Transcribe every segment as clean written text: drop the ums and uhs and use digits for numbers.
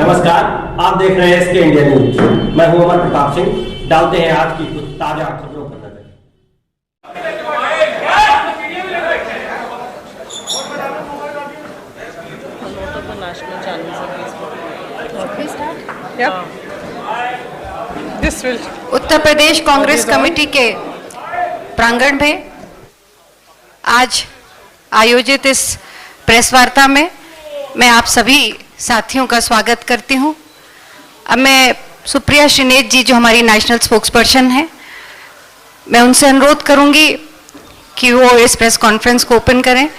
नमस्कार, आप देख रहे हैं इसके इंडिया न्यूज। मैं हूं अमर प्रताप सिंह। डालते हैं आज की कुछ ताजा खबरों पर नजर। उत्तर प्रदेश कांग्रेस कमेटी के प्रांगण में आज आयोजित इस प्रेस वार्ता में मैं आप सभी साथियों का स्वागत करती हूं। अब मैं सुप्रिया श्रीनेत जी जो हमारी नेशनल स्पोक्सपर्सन हैं, मैं उनसे अनुरोध करूंगी कि वो इस प्रेस कॉन्फ्रेंस को ओपन करें।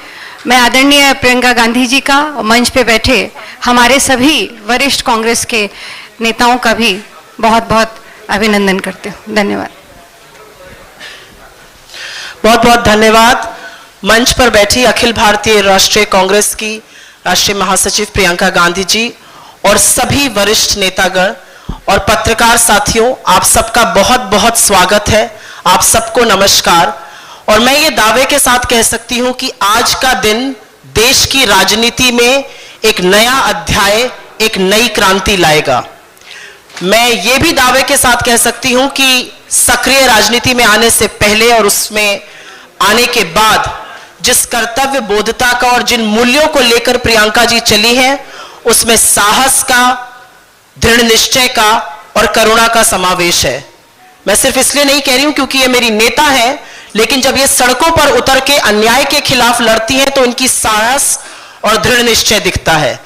मैं आदरणीय प्रियंका गांधी जी का और मंच पे बैठे हमारे सभी वरिष्ठ कांग्रेस के नेताओं का भी बहुत बहुत अभिनंदन करती हूँ। धन्यवाद। बहुत बहुत धन्यवाद। मंच पर बैठी अखिल भारतीय राष्ट्रीय कांग्रेस की राष्ट्रीय महासचिव प्रियंका गांधी जी और सभी वरिष्ठ नेतागण और पत्रकार साथियों, आप सबका बहुत बहुत स्वागत है। आप सबको नमस्कार। और मैं ये दावे के साथ कह सकती हूं कि आज का दिन देश की राजनीति में एक नया अध्याय, एक नई क्रांति लाएगा। मैं ये भी दावे के साथ कह सकती हूं कि सक्रिय राजनीति में आने से पहले और उसमें आने के बाद जिस कर्तव्य बोधता का और जिन मूल्यों को लेकर प्रियंका जी चली हैं, उसमें साहस का, दृढ़ निश्चय का और करुणा का समावेश है। मैं सिर्फ इसलिए नहीं कह रही हूं क्योंकि ये मेरी नेता है, लेकिन जब ये सड़कों पर उतर के अन्याय के खिलाफ लड़ती हैं तो इनकी साहस और दृढ़ निश्चय दिखता है।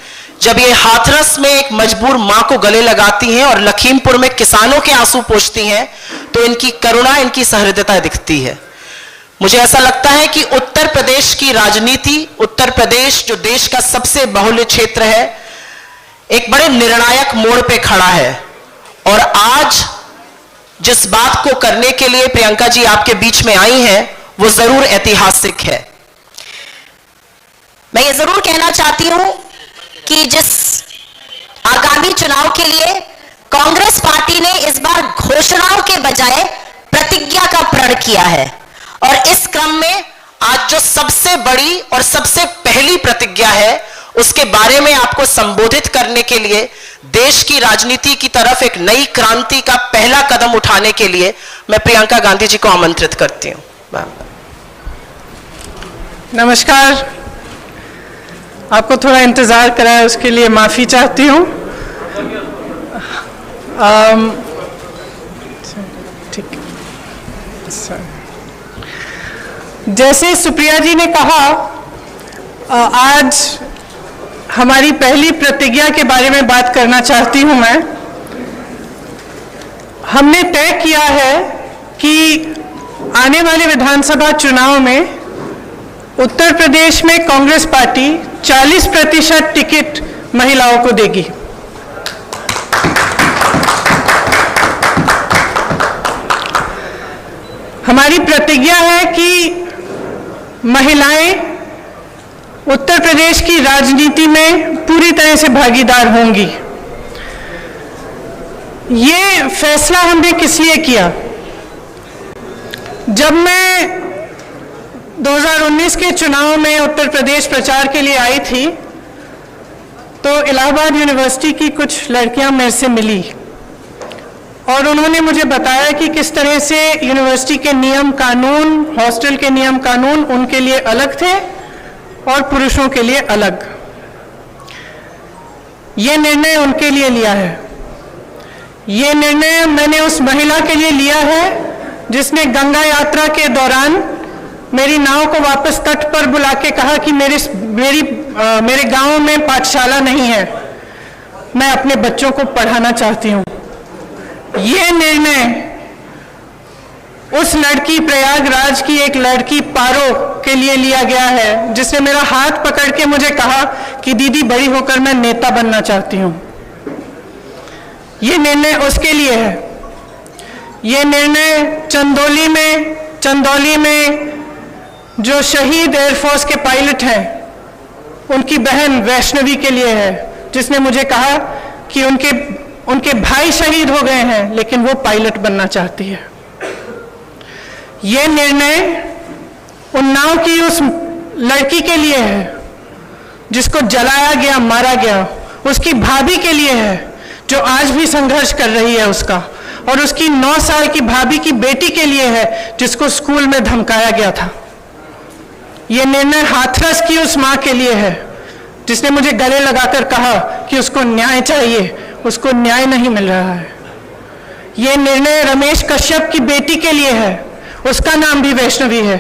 जब ये हाथरस में एक मजबूर मां को गले लगाती हैं और लखीमपुर में किसानों के आंसू पोंछती हैं तो इनकी करुणा, इनकी सहृदयता दिखती है। मुझे ऐसा लगता है कि उत्तर प्रदेश की राजनीति, उत्तर प्रदेश जो देश का सबसे बहुल्य क्षेत्र है, एक बड़े निर्णायक मोड़ पे खड़ा है। और आज जिस बात को करने के लिए प्रियंका जी आपके बीच में आई हैं, वो जरूर ऐतिहासिक है। मैं ये जरूर कहना चाहती हूं कि जिस आगामी चुनाव के लिए कांग्रेस पार्टी ने इस बार घोषणाओं के बजाय प्रतिज्ञा का प्रण किया है, और इस क्रम में आज जो सबसे बड़ी और सबसे पहली प्रतिज्ञा है, उसके बारे में आपको संबोधित करने के लिए, देश की राजनीति की तरफ एक नई क्रांति का पहला कदम उठाने के लिए मैं प्रियंका गांधी जी को आमंत्रित करती हूं। नमस्कार। आपको थोड़ा इंतजार कराया उसके लिए माफी चाहती हूं। ठीक है। जैसे सुप्रिया जी ने कहा, आज हमारी पहली प्रतिज्ञा के बारे में बात करना चाहती हूं मैं। हमने तय किया है कि आने वाले विधानसभा चुनाव में उत्तर प्रदेश में कांग्रेस पार्टी 40% टिकट महिलाओं को देगी। हमारी प्रतिज्ञा है कि महिलाएं उत्तर प्रदेश की राजनीति में पूरी तरह से भागीदार होंगी। ये फैसला हमने किस लिए किया? जब मैं 2019 के चुनाव में उत्तर प्रदेश प्रचार के लिए आई थी तो इलाहाबाद यूनिवर्सिटी की कुछ लड़कियां मेरे से मिली और उन्होंने मुझे बताया कि किस तरह से यूनिवर्सिटी के नियम कानून, हॉस्टल के नियम कानून उनके लिए अलग थे और पुरुषों के लिए अलग। ये निर्णय उनके लिए लिया है। ये निर्णय मैंने उस महिला के लिए लिया है जिसने गंगा यात्रा के दौरान मेरी नाव को वापस तट पर बुला के कहा कि मेरे गांव में पाठशाला नहीं है, मैं अपने बच्चों को पढ़ाना चाहती हूँ। ये निर्णय उस लड़की, प्रयागराज की एक लड़की पारो के लिए लिया गया है जिसने मेरा हाथ पकड़ के मुझे कहा कि दीदी बड़ी होकर मैं नेता बनना चाहती हूँ। ये निर्णय उसके लिए है। ये निर्णय चंदौली में जो शहीद एयरफोर्स के पायलट हैं उनकी बहन वैष्णवी के लिए है, जिसने मुझे कहा कि उनके भाई शहीद हो गए हैं लेकिन वो पायलट बनना चाहती है। ये निर्णय उन्नाव की उस लड़की के लिए है जिसको जलाया गया, मारा गया, उसकी भाभी के लिए है जो आज भी संघर्ष कर रही है उसका, और उसकी 9 साल की भाभी की बेटी के लिए है जिसको स्कूल में धमकाया गया था। यह निर्णय हाथरस की उस मां के लिए है जिसने मुझे गले लगाकर कहा कि उसको न्याय चाहिए, उसको न्याय नहीं मिल रहा है। यह निर्णय रमेश कश्यप की बेटी के लिए है, उसका नाम भी वैष्णवी है,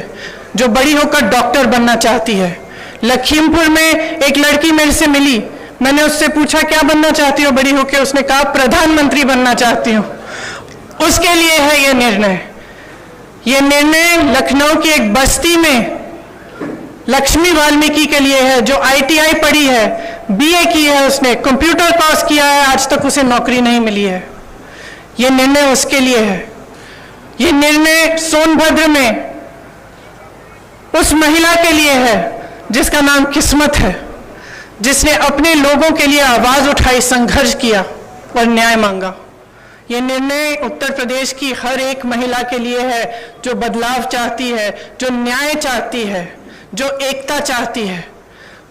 जो बड़ी होकर डॉक्टर बनना चाहती है। लखीमपुर में एक लड़की मेरे से मिली, मैंने उससे पूछा क्या बनना चाहती हो बड़ी होकर, उसने कहा प्रधानमंत्री बनना चाहती हूँ। उसके लिए है यह निर्णय। यह निर्णय लखनऊ की एक बस्ती में लक्ष्मी वाल्मीकि के लिए है जो ITI पढ़ी है, BA की है, उसने कंप्यूटर कोर्स किया है, आज तक उसे नौकरी नहीं मिली है। यह निर्णय उसके लिए है। यह निर्णय सोनभद्र में उस महिला के लिए है जिसका नाम किस्मत है, जिसने अपने लोगों के लिए आवाज उठाई, संघर्ष किया और न्याय मांगा। यह निर्णय उत्तर प्रदेश की हर एक महिला के लिए है जो बदलाव चाहती है, जो न्याय चाहती है, जो एकता चाहती है,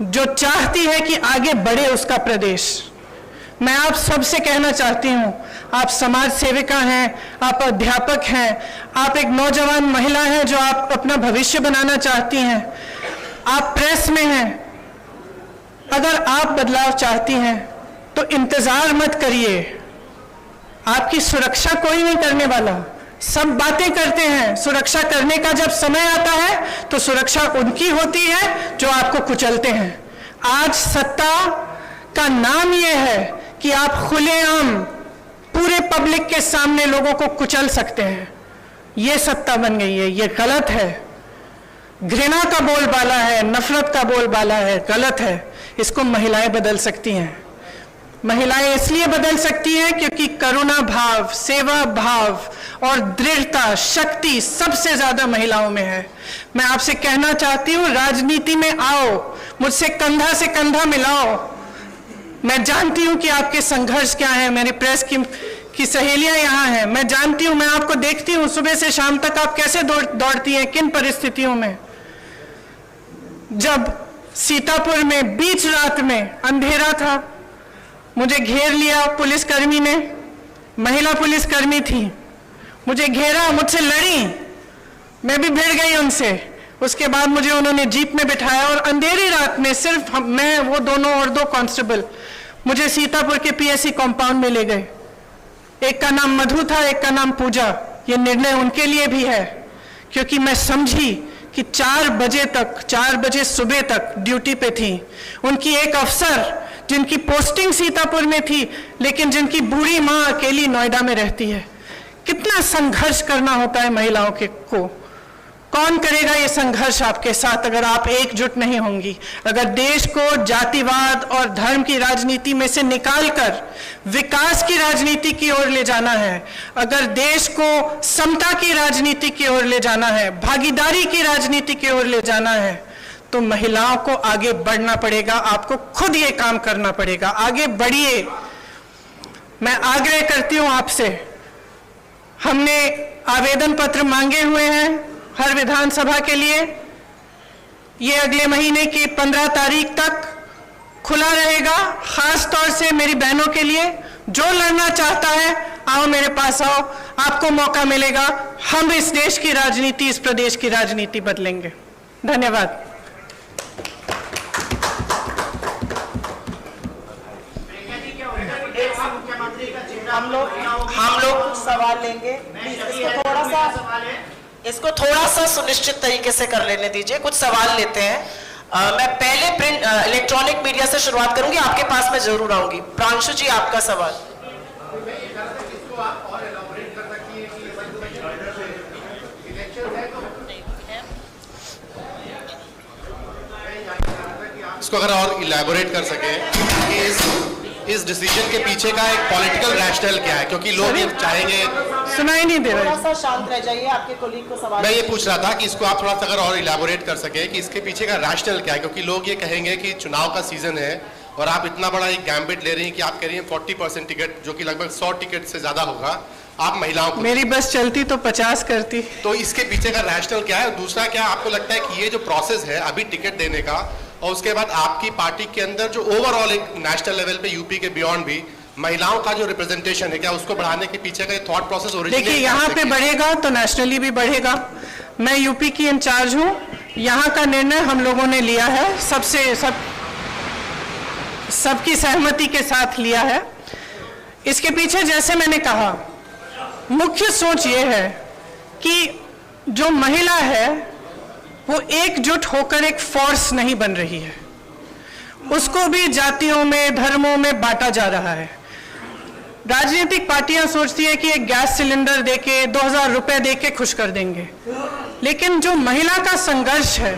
जो चाहती है कि आगे बढ़े उसका प्रदेश। मैं आप सबसे कहना चाहती हूं, आप समाज सेविका हैं, आप अध्यापक हैं, आप एक नौजवान महिला हैं जो आप अपना भविष्य बनाना चाहती हैं, आप प्रेस में हैं। अगर आप बदलाव चाहती हैं तो इंतजार मत करिए, आपकी सुरक्षा कोई नहीं करने वाला। सब बातें करते हैं, सुरक्षा करने का जब समय आता है तो सुरक्षा उनकी होती है जो आपको कुचलते हैं। आज सत्ता का नाम यह है कि आप खुलेआम पूरे पब्लिक के सामने लोगों को कुचल सकते हैं। यह सत्ता बन गई है, यह गलत है। घृणा का बोलबाला है, नफरत का बोलबाला है, गलत है। इसको महिलाएं बदल सकती हैं। महिलाएं इसलिए बदल सकती हैं क्योंकि करुणा भाव, सेवा भाव और दृढ़ता, शक्ति सबसे ज्यादा महिलाओं में है। मैं आपसे कहना चाहती हूं, राजनीति में आओ, मुझसे कंधा से कंधा मिलाओ। मैं जानती हूं कि आपके संघर्ष क्या है। मेरी प्रेस की सहेलियां यहाँ हैं, मैं जानती हूं, मैं आपको देखती हूं सुबह से शाम तक आप कैसे दौड़ती हैं, किन परिस्थितियों में। जब सीतापुर में बीच रात में अंधेरा था, मुझे घेर लिया पुलिसकर्मी ने, महिला पुलिसकर्मी थी, मुझे घेरा, मुझसे लड़ी, मैं भी भिड़ गई उनसे। उसके बाद मुझे उन्होंने जीप में बिठाया और अंधेरी रात में सिर्फ मैं, वो दोनों और 2 कांस्टेबल मुझे सीतापुर के PSC कंपाउंड में ले गए। एक का नाम मधु था, एक का नाम पूजा। ये निर्णय उनके लिए भी है क्योंकि मैं समझी कि 4 बजे सुबह तक ड्यूटी पे थी। उनकी एक अफसर जिनकी पोस्टिंग सीतापुर में थी लेकिन जिनकी बूढ़ी माँ अकेली नोएडा में रहती है। कितना संघर्ष करना होता है महिलाओं को। कौन करेगा ये संघर्ष आपके साथ अगर आप एकजुट नहीं होंगी? अगर देश को जातिवाद और धर्म की राजनीति में से निकालकर विकास की राजनीति की ओर ले जाना है, अगर देश को समता की राजनीति की ओर ले जाना है, भागीदारी की राजनीति की ओर ले जाना है, तो महिलाओं को आगे बढ़ना पड़ेगा। आपको खुद ये काम करना पड़ेगा। आगे बढ़िए। मैं आग्रह करती हूं आपसे, हमने आवेदन पत्र मांगे हुए हैं हर विधानसभा के लिए। ये अगले महीने की 15 तारीख तक खुला रहेगा। खास तौर से मेरी बहनों के लिए, जो लड़ना चाहता है आओ मेरे पास आओ, आपको मौका मिलेगा। हम इस देश की राजनीति, इस प्रदेश की राजनीति बदलेंगे। धन्यवाद। हम लोग सवाल लेंगे। इसको थोड़ा सा सुनिश्चित तरीके से कर लेने दीजिए। कुछ सवाल लेते हैं। मैं पहले प्रिंट इलेक्ट्रॉनिक मीडिया से शुरुआत करूंगी, आपके पास मैं जरूर आऊंगी। प्रांशु जी, आपका सवाल। इसको अगर और इलैबोरेट कर सके कि इस डिसीजन के पीछे का एक पॉलिटिकल रैशनल क्या है, क्योंकि लोग ये चाहेंगे। सुनाई नहीं दे रहा। थोड़ा सा शांत रह जाइए, आपके कोलीग को सवाल। मैं ये पूछ रहा था कि इसको आप थोड़ा सा अगर और इलैबोरेट कर सके कि इसके पीछे का रैशनल क्या है, क्योंकि लोग ये कहेंगे कि चुनाव का सीजन है और आप इतना बड़ा एक गैम्बिट ले रही हैं कि आप कह रही हैं 40% टिकट, जो कि लगभग 100 टिकट से ज्यादा होगा, आप महिलाओं को। मेरी बस चलती तो 50 करती। तो इसके पीछे का रैशनल क्या है? दूसरा, क्या आपको लगता है कि ये जो प्रोसेस है अभी टिकट देने का, और उसके बाद आपकी पार्टी के अंदर जो ओवरऑल एक नेशनल लेवल पे यूपी के बियॉन्ड भी महिलाओं का जो रिप्रेजेंटेशन है, क्या उसको बढ़ाने के पीछे का ये थॉट प्रोसेस ओरिजिनली? देखिए, यहाँ पे बढ़ेगा तो नेशनली भी बढ़ेगा। मैं यूपी की इंचार्ज हूँ, यहाँ का निर्णय हम लोगों ने लिया है, सबकी सहमति के साथ लिया है। इसके पीछे, जैसे मैंने कहा, मुख्य सोच ये है कि जो महिला है वो एकजुट होकर एक फोर्स नहीं बन रही है, उसको भी जातियों में, धर्मों में बांटा जा रहा है। राजनीतिक पार्टियां सोचती है कि एक गैस सिलेंडर देके 2000 रुपए देके खुश कर देंगे, लेकिन जो महिला का संघर्ष है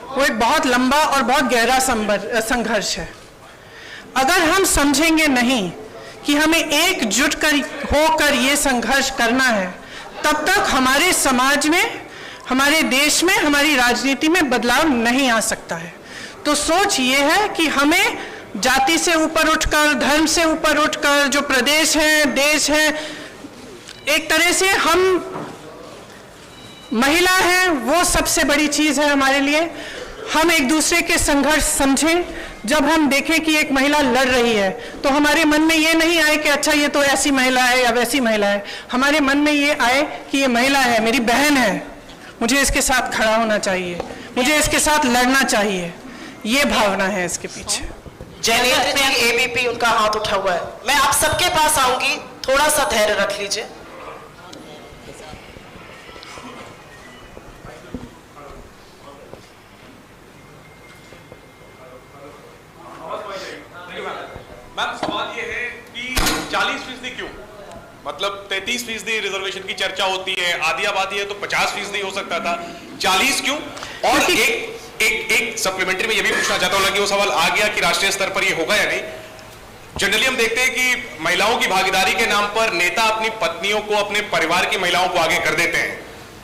वो एक बहुत लंबा और बहुत गहरा संघर्ष है। अगर हम समझेंगे नहीं कि हमें एकजुट होकर ये संघर्ष करना है, तब तक हमारे समाज में, हमारे देश में, हमारी राजनीति में बदलाव नहीं आ सकता है। तो सोच ये है कि हमें जाति से ऊपर उठकर, धर्म से ऊपर उठकर, जो प्रदेश है, देश है, एक तरह से हम महिला हैं, वो सबसे बड़ी चीज है हमारे लिए। हम एक दूसरे के संघर्ष समझें। जब हम देखें कि एक महिला लड़ रही है तो हमारे मन में ये नहीं आए कि अच्छा ये तो ऐसी महिला है या वैसी महिला है। हमारे मन में ये आए कि ये महिला है, मेरी बहन है, मुझे इसके साथ खड़ा होना चाहिए, मुझे इसके साथ लड़ना चाहिए। ये भावना है इसके पीछे। जयनेत्र जी, एबीपी, उनका हाथ उठा हुआ है। मैं आप सबके पास आऊंगी, थोड़ा सा धैर्य रख लीजिए। मैम, सवाल ये है कि 40% क्यों? मतलब 33% रिजर्वेशन की चर्चा होती है, आधी आबादी है तो 50% हो सकता था, 40 क्यों? और एक सप्लीमेंट्री में ये भी पूछना चाहता हूं कि वो सवाल आ गया कि राष्ट्रीय स्तर पर ये होगा या नहीं। जनरली हम देखते हैं कि महिलाओं की भागीदारी के नाम पर नेता अपनी पत्नियों को, अपने परिवार की महिलाओं को आगे कर देते हैं,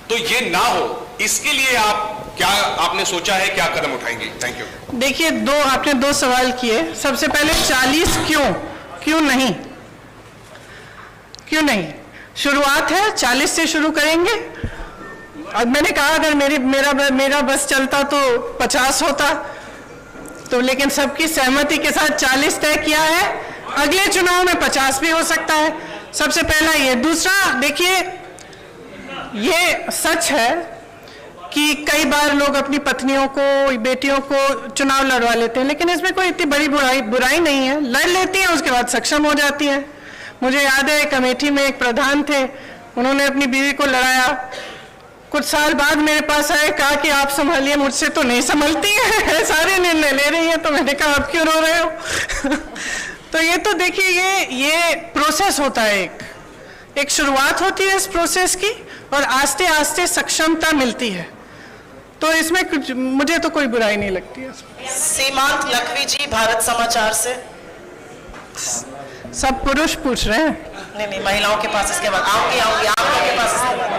तो ये ना हो, इसके लिए आपने सोचा है, क्या कदम उठाएंगे? Thank you. देखिए, आपने दो सवाल किए। सबसे पहले 40 क्यों नहीं? क्यों नहीं? शुरुआत है, 40 से शुरू करेंगे। अब मैंने कहा अगर मेरा बस चलता तो 50 होता, तो लेकिन सबकी सहमति के साथ 40 तय किया है। अगले चुनाव में 50 भी हो सकता है। सबसे पहला ये। दूसरा, देखिए, ये सच है कि कई बार लोग अपनी पत्नियों को, बेटियों को चुनाव लड़वा लेते हैं, लेकिन इसमें कोई इतनी बड़ी बुराई नहीं है। लड़ लेती हैं, उसके बाद सक्षम हो जाती हैं। मुझे याद है, एक अमेठी में एक प्रधान थे, उन्होंने अपनी बीवी को लड़ाया, कुछ साल बाद मेरे पास आए, कहा कि आप संभालिए, मुझसे तो नहीं संभलती है, सारे निर्णय ले रही है। तो मैंने कहा आप क्यों रो रहे हो? तो ये तो देखिए, ये प्रोसेस होता है, एक शुरुआत होती है इस प्रोसेस की, और आस्ते आस्ते सक्षमता मिलती है। तो इसमें मुझे तो कोई बुराई नहीं लगती है। सीमांत लखवी जी, भारत समाचार से। सब पुरुष पूछ रहे हैं। नहीं, महिलाओं के पास इसके बाद आऊंगी आप लोगों के पास इसके बाद।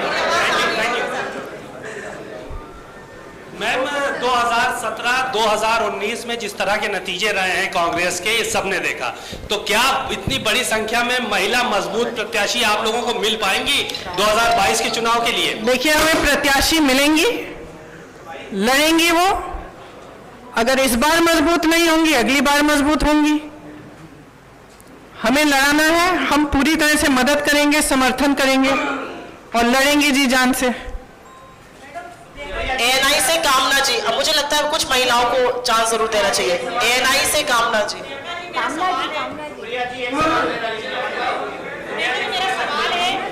मैम, 2017-2019 में जिस तरह के नतीजे रहे हैं कांग्रेस के, ये सबने देखा, तो क्या इतनी बड़ी संख्या में महिला मजबूत प्रत्याशी आप लोगों को मिल पाएंगी 2022 के चुनाव के लिए? देखिए, हमें प्रत्याशी मिलेंगी, लड़ेंगी वो। अगर इस बार मजबूत नहीं होंगी, अगली बार मजबूत होंगी। हमें लड़ाना है, हम पूरी तरह से मदद करेंगे, समर्थन करेंगे और लड़ेंगे जी जान से। एएनआई से कामना जी, अब मुझे लगता है कुछ महिलाओं को चांस जरूर देना चाहिए। एएनआई से कामना जी।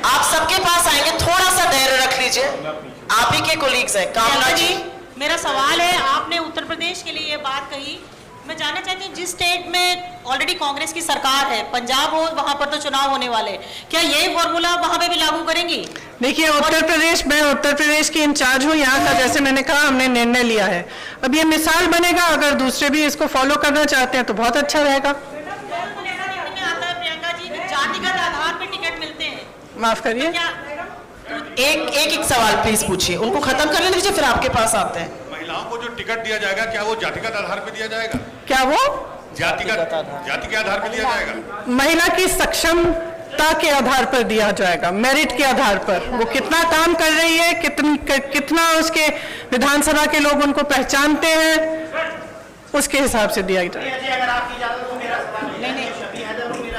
आप सबके पास आएंगे, थोड़ा सा धैर्य रख लीजिए, आप ही के कोलीग्स हैं। कामना जी, मेरा सवाल है, आपने उत्तर प्रदेश के लिए ये बात कही, मैं जानना चाहती हूँ, जिस स्टेट में ऑलरेडी कांग्रेस की सरकार है, पंजाब हो, वहां पर तो चुनाव होने वाले, क्या यही फॉर्मूला वहां पे भी लागू करेंगी? देखिए, मैं उत्तर प्रदेश की इंचार्ज हूँ यहाँ का। जैसे मैंने कहा, हमने निर्णय लिया है। अब ये मिसाल बनेगा, अगर दूसरे भी इसको फॉलो करना चाहते हैं तो बहुत अच्छा रहेगा। आता है प्रियंका जी, जातिगत आधार पर टिकट मिलते हैं। माफ करिए, एक सवाल प्लीज पूछिए, उनको खत्म कर लीजिए, फिर आपके पास आते हैं। महिलाओं को जो टिकट दिया जाएगा, क्या वो जातिगत आधार पर दिया जाएगा? क्या वो जाति के आधार पर दिया जाएगा? महिला की सक्षमता के आधार पर दिया जाएगा, मेरिट के आधार पर। वो कितना काम कर रही है, कितना उसके विधानसभा के लोग उनको पहचानते हैं, उसके हिसाब से दिया जाएगा।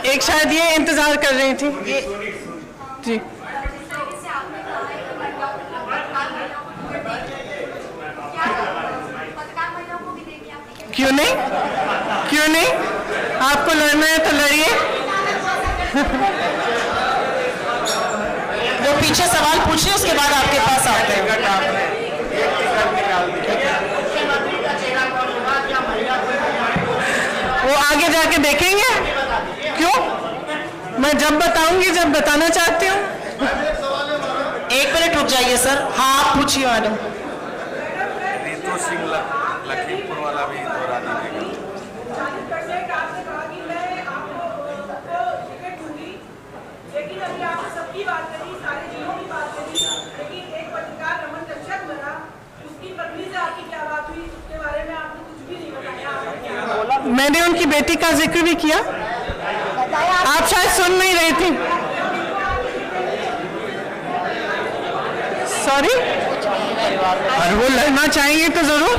एक शायद ये इंतजार कर रही थी जी। क्यों नहीं, क्यों नहीं, आपको लड़ना है तो लड़िए। वो पीछे सवाल पूछिए, उसके बाद आपके पास आते हैं। वो आगे जाके देखेंगे। क्यों, मैं जब बताऊंगी, जब बताना चाहती हूँ। 1 मिनट रुक जाइए सर। हाँ आप पूछिए मैडम। रितु सिंह लखीमपुर वाला भी दोहरा दीजिएगा। लेकिन अभी आपने सबकी बात करी, सारे जिलों की बात करी, लेकिन एक पत्रकार रमन कश्यप मरा, उसकी पत्नी से आपकी क्या बात हुई, उसके बारे में आपने कुछ भी नहीं बताया। मैंने उनकी बेटी का जिक्र भी किया, आप शायद सुन नहीं रही थी। सॉरी, और वो लड़ना चाहिए तो जरूर।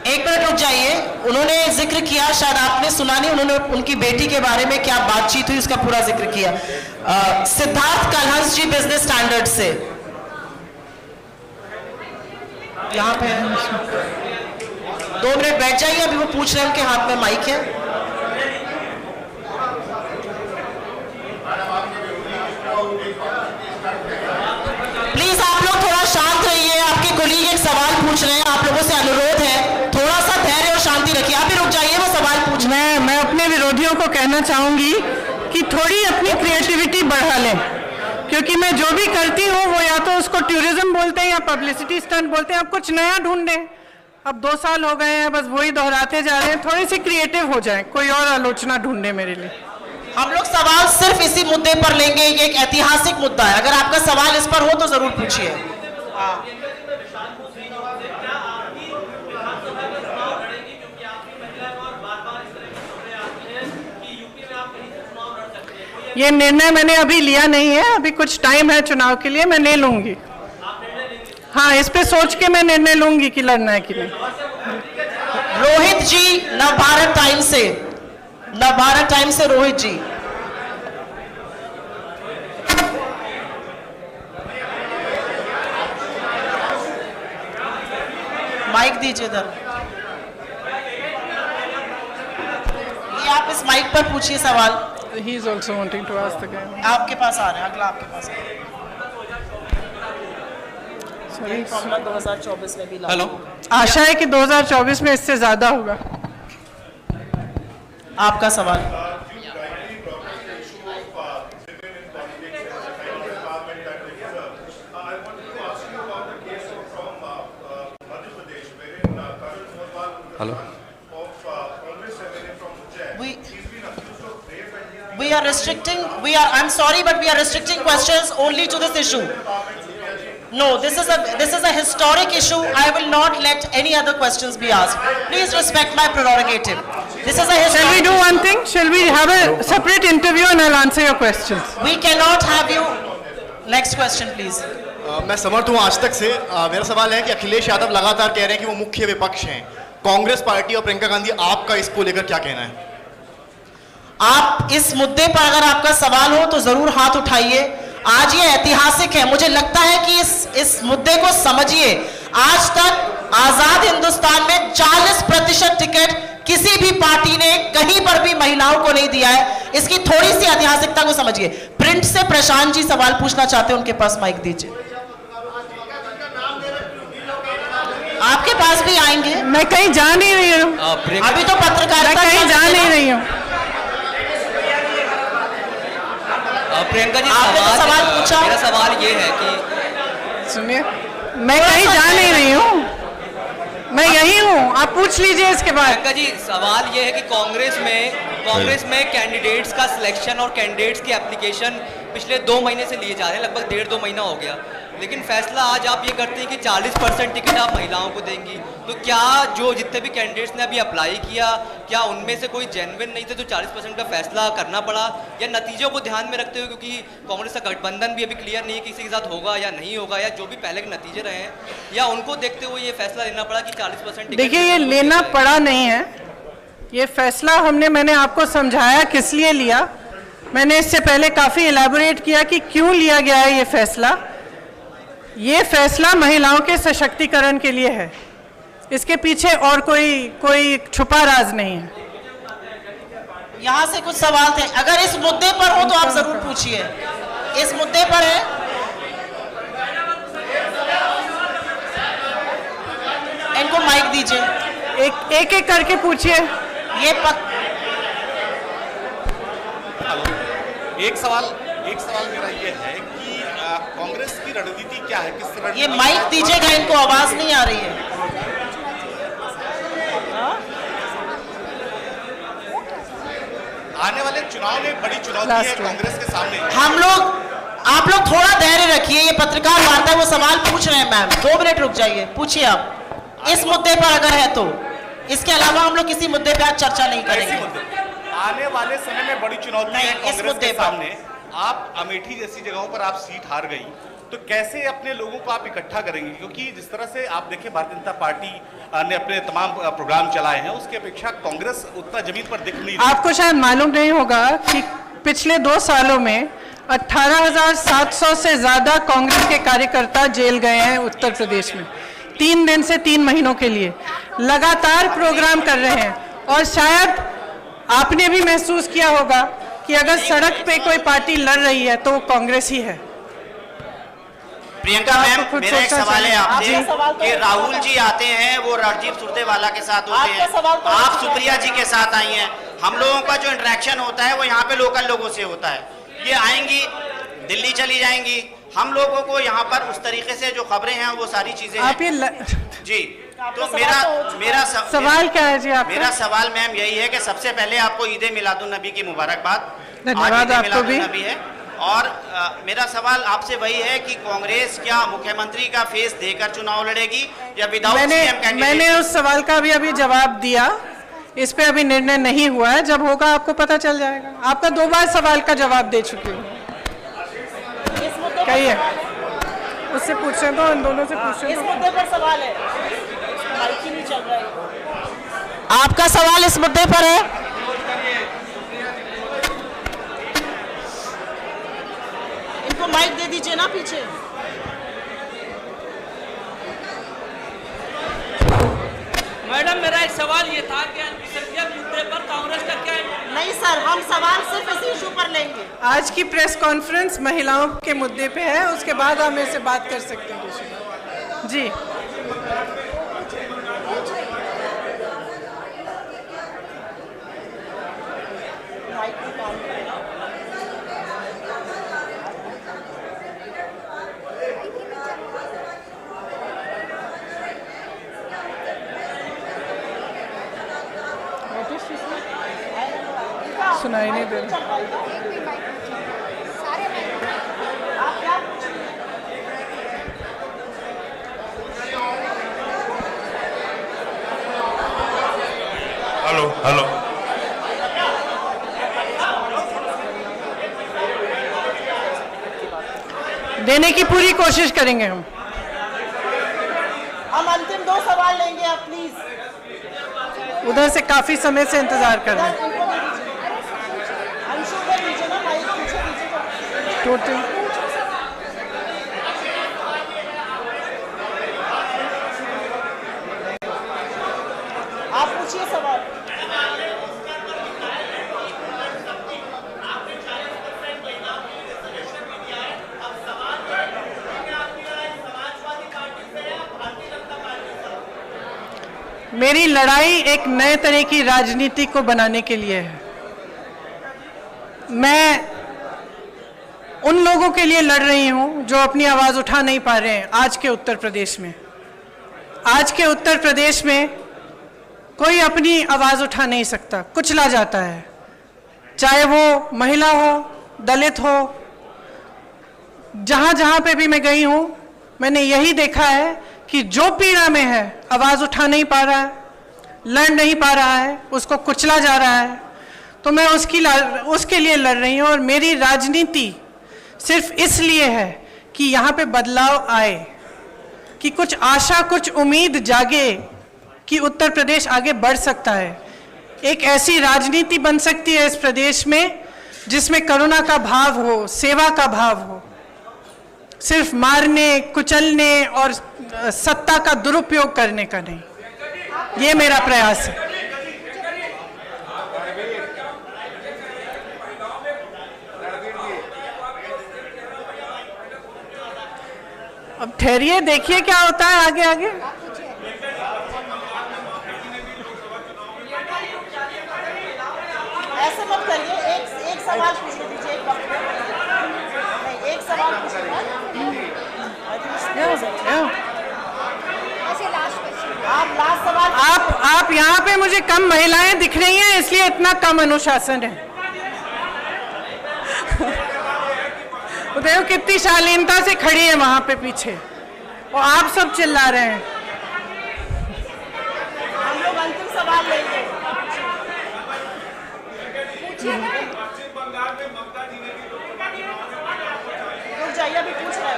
1 मिनट रुक जाइए। उन्होंने जिक्र किया, शायद आपने सुना नहीं, उन्होंने उनकी बेटी के बारे में क्या बातचीत हुई उसका पूरा जिक्र किया। सिद्धार्थ कलहंस जी बिजनेस स्टैंडर्ड से यहाँ पे 2 मिनट बैठ जाइए। अभी वो पूछ रहे हैं, उनके हाथ में माइक है। प्लीज आप लोग थोड़ा शांत रहिए। आपके कोलीग एक सवाल पूछ रहे हैं, आप लोगों से अनुरोध है थोड़ा सा धैर्य और शांति रखिए। आप भी रुक जाइए, वो सवाल पूछ। मैं अपने विरोधियों को कहना चाहूंगी कि थोड़ी अपनी क्रिएटिविटी बढ़ा लें, क्योंकि मैं जो भी करती हूँ वो या तो उसको टूरिज्म बोलते हैं या पब्लिसिटी स्टंट बोलते हैं। अब कुछ नया ढूंढें। अब 2 साल हो गए हैं, बस वही दोहराते जा रहे हैं। थोड़ी सी क्रिएटिव हो जाए, कोई और आलोचना ढूंढे मेरे लिए। हम लोग सवाल सिर्फ इसी मुद्दे पर लेंगे, ये एक ऐतिहासिक मुद्दा है। अगर आपका सवाल इस पर हो तो जरूर पूछिए। ये निर्णय मैंने अभी लिया नहीं है, अभी कुछ टाइम है चुनाव के लिए, मैं ले लूंगी। हाँ, इस पे सोच के मैं निर्णय लूंगी कि लड़ना है कि नहीं। रोहित जी नवभारत टाइम से रोहित जी। माइक दीजिए इधर। ये आप इस माइक पर पूछिए सवाल। He is also wanting to ask the game. आपके पास आ रहे हैं, अगला आपके पास। Sorry. 2024 में भी लागू हेलो, होगा। आशा है कि 2024 में इससे ज्यादा होगा। आपका सवाल। Hello, We are restricting. I'm sorry, but we are restricting questions only to this issue. No, this is a historic issue. I will not let any other questions be asked. Please respect my prerogative. This is a historic. Shall we do one thing? Shall we have a separate interview and I'll answer your questions? We cannot have you. Next question, please. मैं समर्थ हूँ आज तक से। मेरा सवाल है कि अखिलेश यादव लगातार कह रहे हैं कि वो मुख्य विपक्ष हैं। कांग्रेस पार्टी और प्रियंका गांधी, आपका इसको लेकर क्या कहना है? आप इस मुद्दे पर अगर आपका सवाल हो तो जरूर हाथ उठाइए। आज ये ऐतिहासिक है। मुझे लगता है कि इस मुद्दे को समझिए। आज तक आजाद हिंदुस्तान में 40% टिकट किसी भी पार्टी ने कहीं पर भी महिलाओं को नहीं दिया है। इसकी थोड़ी सी ऐतिहासिकता को समझिए। प्रिंट से प्रशांत जी सवाल पूछना चाहते हैं, उनके पास माइक दीजिए। आपके पास भी आएंगे। मैं कहीं जा नहीं रही हूँ, अभी तो पत्रकारिता मैं कहीं जा नहीं रही हूँ। प्रियंका जी, आपने तो सवाल पूछा। मेरा सवाल ये है कि सुनिए, मैं कहीं जा नहीं रही हूँ, मैं यही हूँ। आप पूछ लीजिए इसके बाद। प्रियंका जी, सवाल ये है कि कांग्रेस में कैंडिडेट्स का सिलेक्शन और कैंडिडेट्स की एप्लीकेशन पिछले 2 महीने से लिए जा रहे हैं, लगभग 1.5-2 महीना हो गया। लेकिन फैसला आज आप ये करते हैं कि 40% टिकट आप महिलाओं को देंगी। तो क्या जो जितने भी कैंडिडेट्स ने अभी अप्लाई किया, क्या उनमें से कोई जेन्युइन नहीं थे तो 40% का फैसला करना पड़ा, या नतीजों को ध्यान में रखते हुए, क्योंकि कांग्रेस का गठबंधन भी अभी क्लियर नहीं है किसी के साथ होगा या नहीं होगा, या जो भी पहले के नतीजे रहे हैं, या उनको देखते हुए ये फैसला लेना पड़ा कि 40%? देखिए, ये लेना पड़ा नहीं है, ये फैसला मैंने आपको समझाया किस लिए लिया। मैंने इससे पहले काफ़ी इलैबोरेट किया कि क्यों लिया गया है ये फैसला। ये फैसला महिलाओं के सशक्तिकरण के लिए है, इसके पीछे और कोई छुपा राज नहीं है। यहाँ से कुछ सवाल थे, अगर इस मुद्दे पर हो तो आप जरूर पूछिए। इस मुद्दे पर है, इनको माइक दीजिए। एक एक करके पूछिए। ये एक सवाल मेरा ये है कि कांग्रेस की रणनीति क्या है, किस तरह? ये माइक दीजिएगा, इनको आवाज नहीं आ रही है। आने वाले चुनाव में बड़ी चुनौती है कांग्रेस के सामने। आप लोग थोड़ा धैर्य रखिए, ये पत्रकार वार्ता वो सवाल पूछ रहे हैं। मैम 2 मिनट रुक जाइए, पूछिए आप इस मुद्दे पर अगर है तो। इसके अलावा हम लोग किसी मुद्दे पे आज चर्चा नहीं करेंगे। आने वाले समय में बड़ी चुनौती है कांग्रेस के सामने। आप अमेठी जैसी जगहों पर आप सीट हार गई, तो कैसे अपने लोगों को आप इकट्ठा करेंगे? क्योंकि जिस तरह से आप देखिए भारतीय जनता पार्टी ने अपने तमाम प्रोग्राम चलाए हैं, उसकी अपेक्षा कांग्रेस उतना जमीन पर दिख नहीं रही। आपको शायद मालूम नहीं होगा कि पिछले 2 सालों में 18,700 से ज्यादा कांग्रेस के कार्यकर्ता जेल गए हैं उत्तर प्रदेश में। 3 दिन से 3 महीनों के लिए लगातार प्रोग्राम कर रहे हैं। और शायद आपने भी महसूस किया होगा कि अगर सड़क पे कोई पार्टी लड़ रही है तो वो कांग्रेस ही है। प्रियंका मैम, मेरा एक सवाल है आपसे कि राहुल जी आते हैं, वो रणजीत सुरजेवाला के साथ होते हैं, आप सुप्रिया जी के साथ आई हैं। हम लोगों का जो इंटरेक्शन होता है वो यहाँ पे लोकल लोगों से होता है। ये आएंगी, दिल्ली चली जाएंगी, हम लोगों को यहाँ पर उस तरीके से जो खबरें हैं वो सारी चीजें आप ये जी। तो मेरा सवाल क्या है जी आपका? मेरा सवाल मैम यही है कि सबसे पहले आपको ईद मिलादुन नबी की मुबारकबाद। धन्यवाद आपको भी। है। और मेरा सवाल आपसे वही है कि कांग्रेस क्या मुख्यमंत्री का फेस देकर चुनाव लड़ेगी या विदाउट सीएम कैंडिडेट? मैंने उस सवाल का भी जवाब दिया, इस पे अभी निर्णय नहीं हुआ है। जब होगा आपको पता चल जाएगा। आपका 2 बार सवाल का जवाब दे चुकी हूँ। कहिए, उससे पूछें तो, इन दोनों से पूछें। इस मुद्दे पर सवाल है, माइक ही नहीं चल रहा है। आपका सवाल इस मुद्दे पर है? इनको माइक दे दीजिए ना पीछे। मैडम, मेरा एक सवाल ये था कि अल्पसंख्यक मुद्दे पर कांग्रेस का क्या? नहीं सर, हम सवाल सिर्फ इस इशू पर लेंगे। आज की प्रेस कॉन्फ्रेंस महिलाओं के मुद्दे पे है, उसके बाद हम इससे बात कर सकते हैं जी। सुनाई नहीं दे रहा। हेलो देने की पूरी कोशिश करेंगे हम अंतिम 2 सवाल लेंगे, आप प्लीज। उधर से काफी समय से इंतजार कर रहे हैं। टोटल आप पूछिए सवाल। मेरी लड़ाई एक नए तरह की राजनीति को बनाने के लिए है। मैं उन लोगों के लिए लड़ रही हूं जो अपनी आवाज उठा नहीं पा रहे हैं। आज के उत्तर प्रदेश में, आज के उत्तर प्रदेश में कोई अपनी आवाज उठा नहीं सकता, कुचला जाता है। चाहे वो महिला हो, दलित हो, जहां जहां पे भी मैं गई हूं, मैंने यही देखा है कि जो पीड़ा में है, आवाज उठा नहीं पा रहा है, लड़ नहीं पा रहा है, उसको कुचला जा रहा है, तो मैं उसके लिए लड़ रही हूँ। और मेरी राजनीति सिर्फ इसलिए है कि यहाँ पे बदलाव आए, कि कुछ आशा, कुछ उम्मीद जागे कि उत्तर प्रदेश आगे बढ़ सकता है। एक ऐसी राजनीति बन सकती है इस प्रदेश में जिसमें करुणा का भाव हो, सेवा का भाव हो, सिर्फ मारने, कुचलने और सत्ता का दुरुपयोग करने का नहीं। ये मेरा प्रयास है। अब ठहरिए, देखिए क्या होता है आगे आगे। ऐसे मत करिए, एक सवाल पूछ दीजिए, एक सवाल आप यहाँ पे मुझे कम महिलाएं दिख रही हैं, इसलिए इतना कम अनुशासन है। देखो कितनी शालीनता से खड़ी है वहां पे पीछे, और आप सब चिल्ला रहे हैं। हम लोग अंतिम सवाल लेंगे। रुक जाइए, अभी पूछ रहे हैं।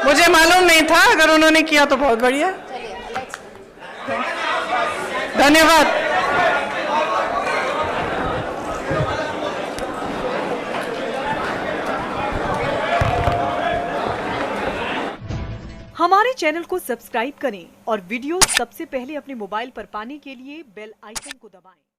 मुझे मालूम नहीं था, अगर उन्होंने किया तो बहुत बढ़िया। धन्यवाद। हमारे चैनल को सब्सक्राइब करें और वीडियो सबसे पहले अपने मोबाइल पर पाने के लिए बेल आइकन को दबाएं।